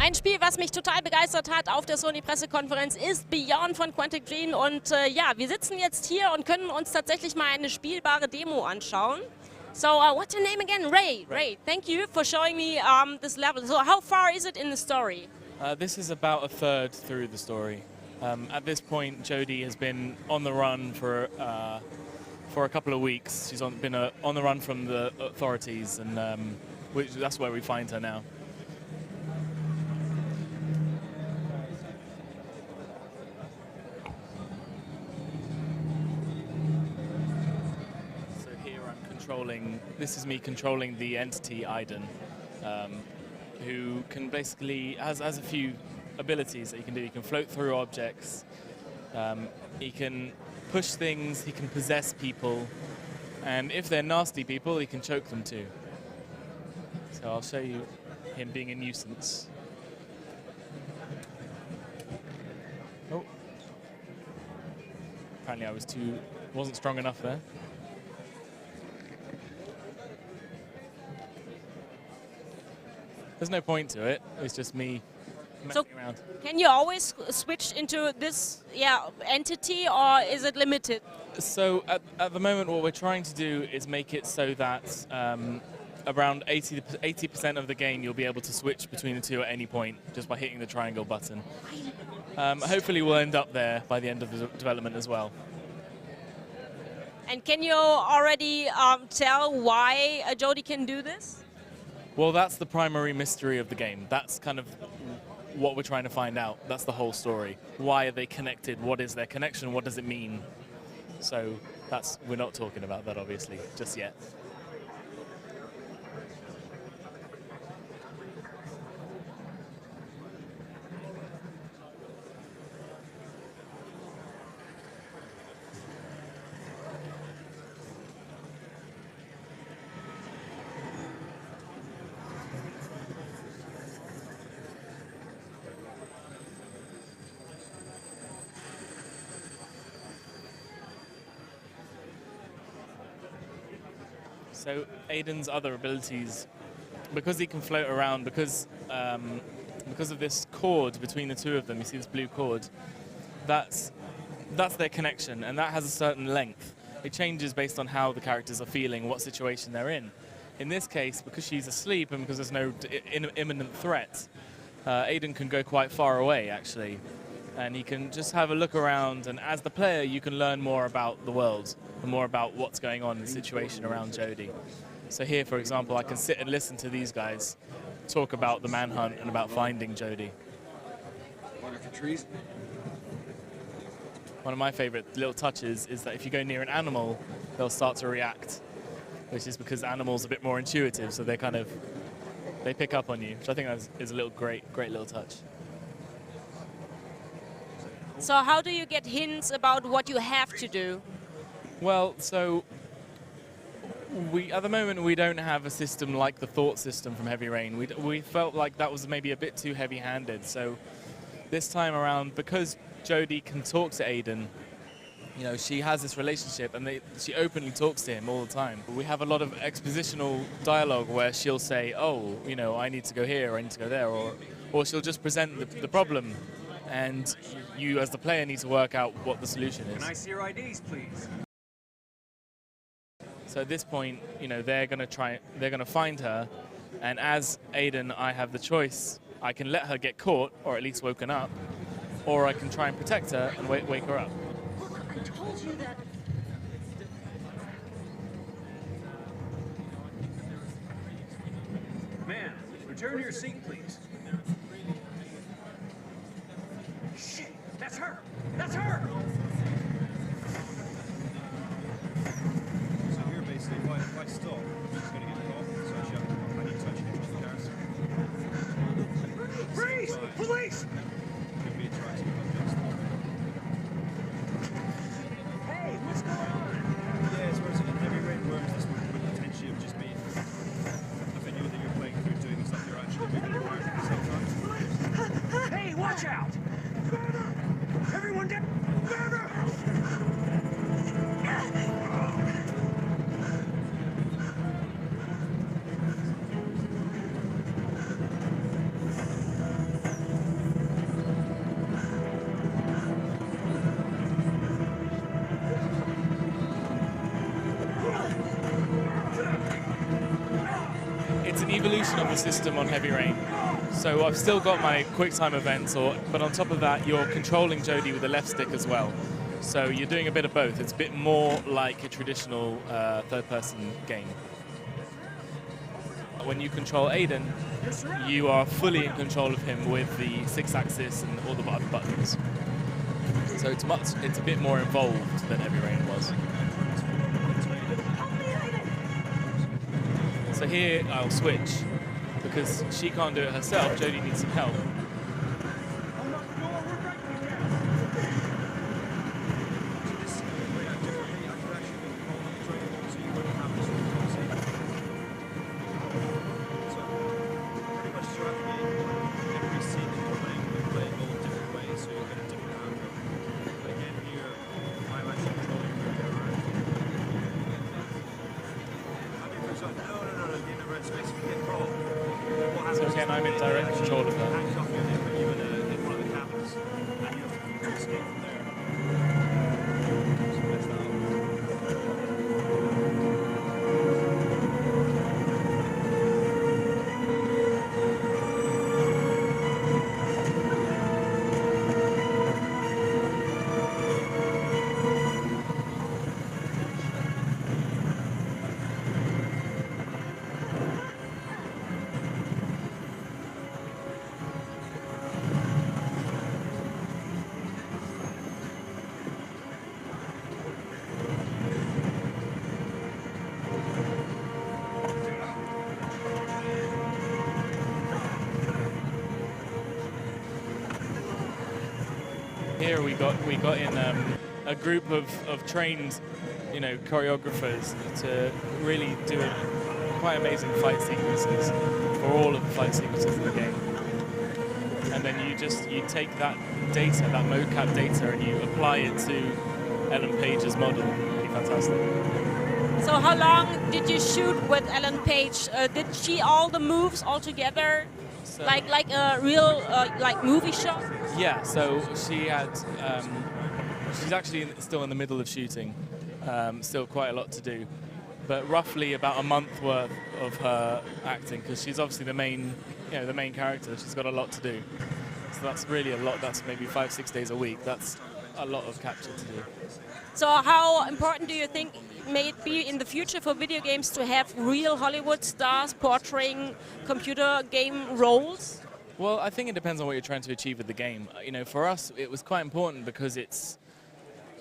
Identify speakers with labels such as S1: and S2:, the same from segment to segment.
S1: Ein Spiel, was mich total begeistert hat auf der Sony-Pressekonferenz, ist Beyond von Quantic Dream. Und ja, wir sitzen jetzt hier und können uns tatsächlich mal eine spielbare Demo anschauen. So, what's your name again? Ray. Ray, thank you for showing me this level. So, how far is it in the story?
S2: This is about a third through the story. At this point, Jodie has been on the run for a couple of weeks. She's been on the run from the authorities, and that's where we find her now. So here I'm controlling. This is me controlling the entity Aiden, who can basically has a few abilities that he can do. He can float through objects. He can push things, he can possess people, and if they're nasty people, he can choke them too. So I'll show you him being a nuisance. Oh. Apparently I wasn't strong enough there. There's no point to it, it's just me messing around.
S1: Can you always switch into this entity, or is it limited?
S2: So at the moment what we're trying to do is make it so that around 80% of the game you'll be able to switch between the two at any point just by hitting the triangle button. Hopefully we'll end up there by the end of the development as well.
S1: And can you already tell why Jodie can do this?
S2: Well, that's the primary mystery of the game. That's kind of what we're trying to find out. That's the whole story. Why are they connected? What is their connection? What does it mean? So we're not talking about that, obviously, just yet. So Aiden's other abilities, because he can float around, because of this cord between the two of them, you see this blue cord, that's their connection, and that has a certain length. It changes based on how the characters are feeling, what situation they're in. In this case, because she's asleep and because there's no imminent threat, Aiden can go quite far away, actually. And he can just have a look around, and as the player you can learn more about the world and more about what's going on in the situation around Jodie. So here, for example, I can sit and listen to these guys talk about the manhunt and about finding Jodie.
S3: Wonderful trees.
S2: One of my favorite little touches is that if you go near an animal, they'll start to react, which is because animals are a bit more intuitive, so they pick up on you, which I think is a little great little touch.
S1: So how do you get hints about what you have to do?
S2: Well, so at the moment we don't have a system like the thought system from Heavy Rain. We felt like that was maybe a bit too heavy-handed. So this time around, because Jodie can talk to Aiden, you know, she has this relationship and she openly talks to him all the time. We have a lot of expositional dialogue where she'll say, oh, you know, I need to go here, or I need to go there, or she'll just present the problem. And you, as the player, need to work out what the solution is.
S3: Can I see your IDs, please?
S2: So at this point, you know, they're going to find her, and as Aiden, I have the choice. I can let her get caught, or at least woken up, or I can try and protect her and wake her up.
S4: Look, I told you that.
S3: Ma'am, return to your seat, please. Shit, that's her! That's her!
S5: So here, basically, if I stop, she's going to get caught, so I shut her off. I need to touch the cars.
S3: Freeze! Police!
S5: Could be attractive objects.
S3: Hey, what's going on?
S5: Yeah, as far as in Heavy Rain works, this would potentially have just been if I knew that you're playing through doing stuff you're actually moving your character at the same time.
S3: Hey, watch out! Everyone down!
S2: evolution of the system on Heavy Rain. So I've still got my QuickTime events, but on top of that, you're controlling Jodie with the left stick as well. So you're doing a bit of both. It's a bit more like a traditional third-person game. When you control Aiden, you are fully in control of him with the 6-axis and all the other buttons. So it's a bit more involved than Heavy Rain was. So here I'll switch, because she can't do it herself, Jodie needs some help. So again, I'm in direct control of that. Here we got in a group of trained, choreographers to really do quite amazing fight sequences for all of the fight sequences in the game. And then you take that data, that mocap data, and you apply it to Ellen Page's model. It'd be fantastic.
S1: So how long did you shoot with Ellen Page? Did she all the moves all together?
S2: So,
S1: like a real movie shot?
S2: Yeah, so she had, she's actually still in the middle of shooting, still quite a lot to do, but roughly about a month worth of her acting, because she's obviously the main character. She's got a lot to do, so that's really a lot. That's maybe 5-6 days a week. That's a lot of capture to do.
S1: So how important do you think may it be in the future for video games to have real Hollywood stars portraying computer game roles?
S2: Well, I think it depends on what you're trying to achieve with the game. For us, it was quite important because it's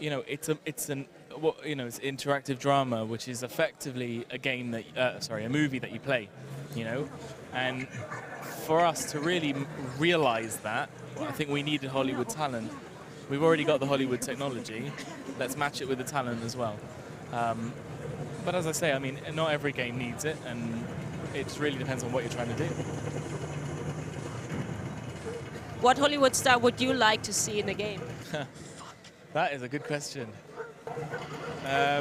S2: interactive drama, which is effectively a game that, a movie that you play, and for us to really realize that, I think we needed Hollywood talent. We've already got the Hollywood technology. Let's match it with the talent as well. But as I say, not every game needs it, and it just really depends on what you're trying to do.
S1: What Hollywood star would you like to see in the game?
S2: That is a good question. I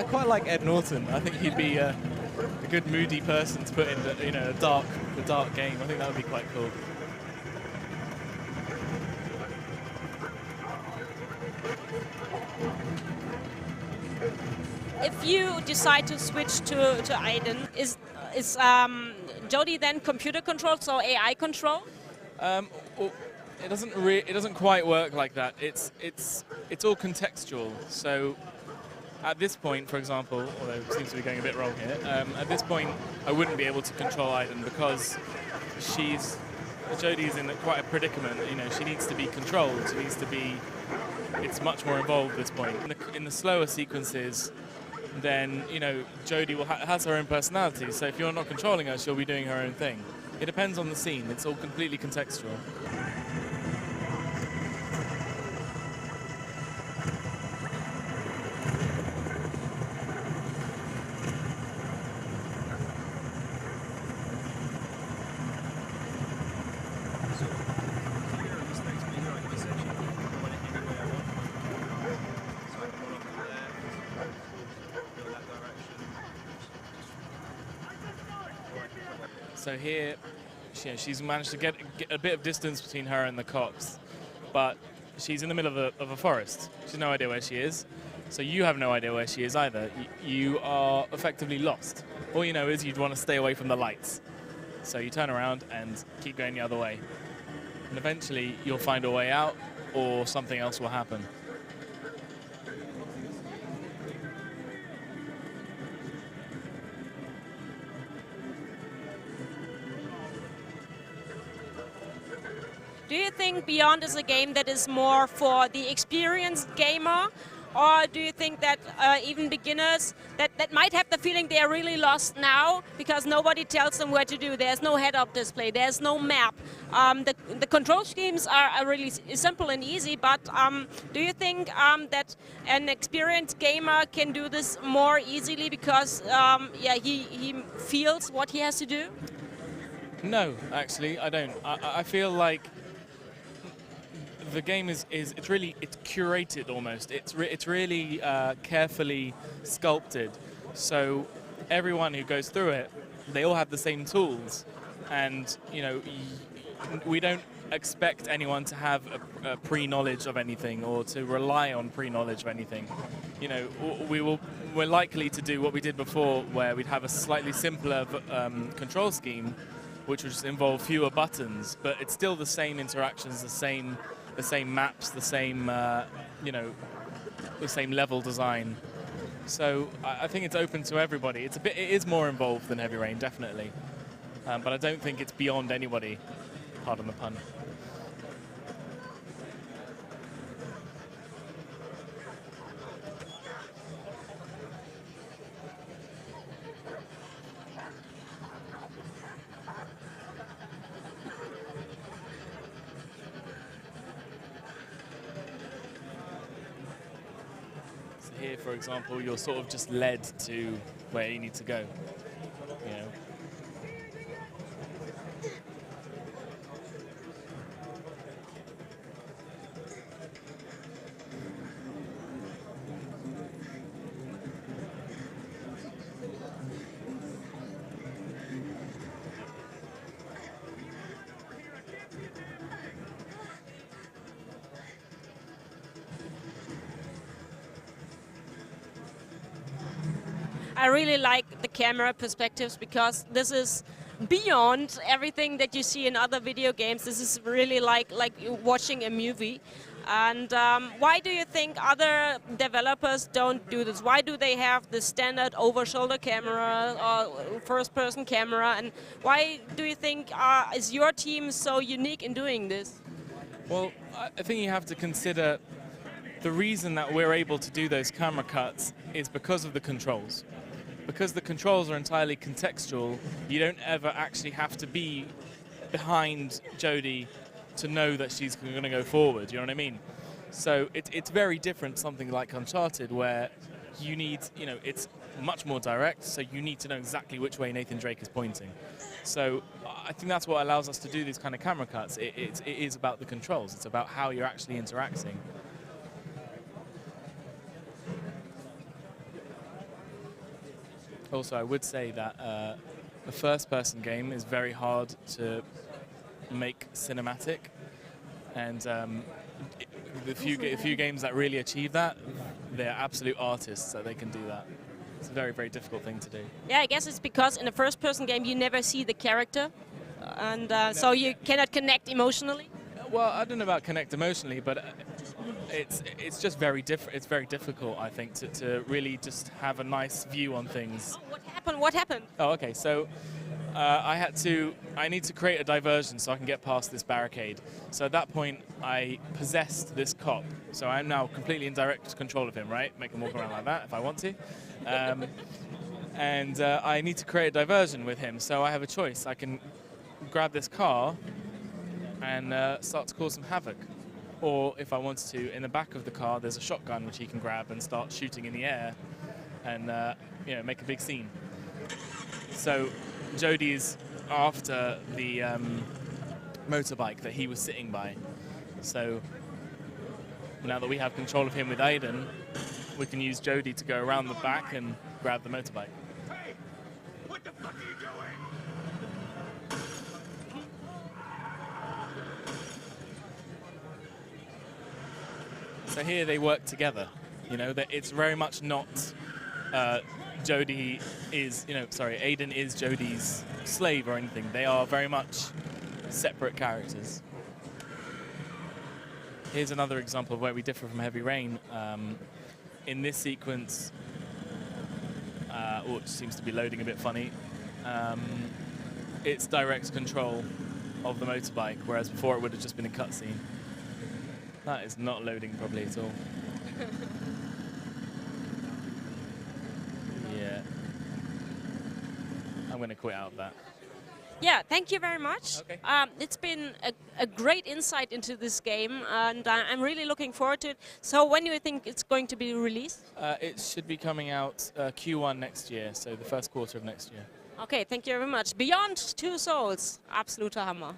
S2: quite like Ed Norton. I think he'd be a good moody person to put in the dark game. I think that would be quite cool.
S1: If you decide to switch to Aiden, is Jodie then computer controlled, so AI control?
S2: It doesn't quite work like that. It's all contextual. So at this point, for example, although it seems to be going a bit wrong here, at this point I wouldn't be able to control Aiden because Jodie's in quite a predicament. She needs to be controlled. It's much more involved at this point. In the slower sequences, then Jodie has her own personality. So if you're not controlling her, she'll be doing her own thing. It depends on the scene. It's all completely contextual. So here, she's managed to get a bit of distance between her and the cops, but she's in the middle of a forest. She's no idea where she is. So you have no idea where she is either. You are effectively lost. All you know is you'd want to stay away from the lights. So you turn around and keep going the other way. And eventually you'll find a way out or something else will happen.
S1: Do you think Beyond is a game that is more for the experienced gamer? Or do you think that even beginners that might have the feeling they are really lost now because nobody tells them where to do? There's no head-up display, there's no map. The control schemes are really simple and easy, but do you think that an experienced gamer can do this more easily because yeah, he feels what he has to do?
S2: No, actually, I don't. I feel like the game it's curated almost. It's really carefully sculpted. So everyone who goes through it, they all have the same tools, and you know, we don't expect anyone to have a pre-knowledge of anything or to rely on pre-knowledge of anything. You know, we're likely to do what we did before, where we'd have a slightly simpler control scheme, which would just involve fewer buttons, but it's still the same interactions, the same maps, the same you know, the same level design. So I think it's open to everybody. It is more involved than Heavy Rain, definitely, but I don't think it's beyond anybody. Pardon the pun. Here, for example, you're sort of just led to where you need to go. You know.
S1: I really like the camera perspectives because this is beyond everything that you see in other video games. This is really like watching a movie. And why do you think other developers don't do this? Why do they have the standard over-shoulder camera or first-person camera? And why do you think is your team so unique in doing this?
S2: Well, I think you have to consider the reason that we're able to do those camera cuts is because of the controls. Because the controls are entirely contextual, you don't ever actually have to be behind Jodie to know that she's going to go forward, you know what I mean? So it's very different, something like Uncharted, where you need, you know, it's much more direct, so you need to know exactly which way Nathan Drake is pointing. So I think that's what allows us to do these kind of camera cuts. It is about the controls, it's about how you're actually interacting. Also, I would say that a first-person game is very hard to make cinematic, and the few games that really achieve that, they're absolute artists that they can do that. It's a very, very difficult thing to do. Yeah,
S1: I guess it's because in a first-person game you never see the character, and so you cannot connect emotionally.
S2: Well, I don't know about connect emotionally, but it's just very different. It's very difficult, I think, to really just have a nice view on things.
S1: Oh, what happened? What happened?
S2: Oh, okay. So I need to create a diversion so I can get past this barricade. So at that point, I possessed this cop. So I'm now completely in direct control of him, right? Make him walk around like that if I want to. And I need to create a diversion with him. So I have a choice. I can grab this car and start to cause some havoc. Or if I wanted to, in the back of the car, there's a shotgun which he can grab and start shooting in the air and you know, make a big scene. So Jodie's after the motorbike that he was sitting by. So now that we have control of him with Aiden, we can use Jodie to go around the back and grab the motorbike.
S3: Hey! What the fuck are you doing?
S2: So here they work together. You know, that it's very much not Jodie is, Aiden is Jodie's slave or anything. They are very much separate characters. Here's another example of where we differ from Heavy Rain. In this sequence, it seems to be loading a bit funny. It's direct control of the motorbike, whereas before it would have just been a cutscene. That is not loading properly at all. Yeah. I'm going to quit out of that.
S1: Yeah, thank you very much.
S2: Okay.
S1: It's been a great insight into this game, and I'm really looking forward to it. So when do you think it's going to be released?
S2: It should be coming out Q1 next year, so the first quarter of next year.
S1: Okay, thank you very much. Beyond Two Souls, absoluter Hammer.